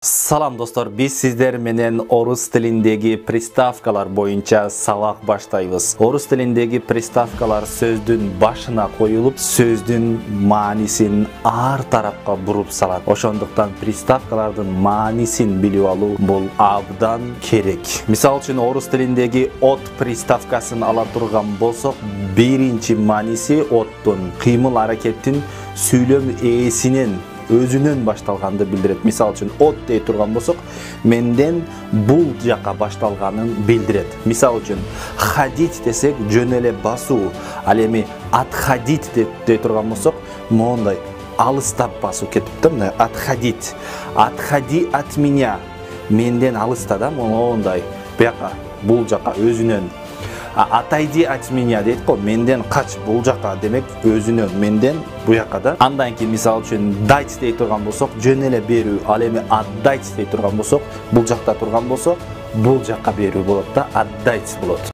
Salam dostlar, biz sizler menen orus tilindegi приставкалар боюнча сабак баштайбыз. Орус tilindegi приставкалар сөздүн башына коюлуп, сөздүн маанисин ар тарапка буруп салат. Ошондуктан приставкалардын маанисин билип алуу бул абдан керек. Мисал үчүн орус tilindegi от приставкасын ала турган болсок, биринчи мааниси оттун, кыймыл аракеттин сүйлөм ээсинин өзүнөн башталганды билдирет. Мисал үчүн от дей турган болсок, менден бул жака башталганын билдирет. Мисал үчүн хадит десек, жөн эле басуу. Ал эми отходить дей турган болсок, моундай алыстап басуу кетип да, мына отходить. Отходи от меня. Менден алыста да, моундай буяка бул жака өзүнөн. Отойди от меня дейт го, менден кач бул жака, демек өзүнөн, менден буяка да. Андан кийин мисал үчүн дать дей турган болсок, жөн эле берүү. Ал эми отдать дей турган болсок, бул жакта турган болсо, бул жака берүү болот да, отдать болот.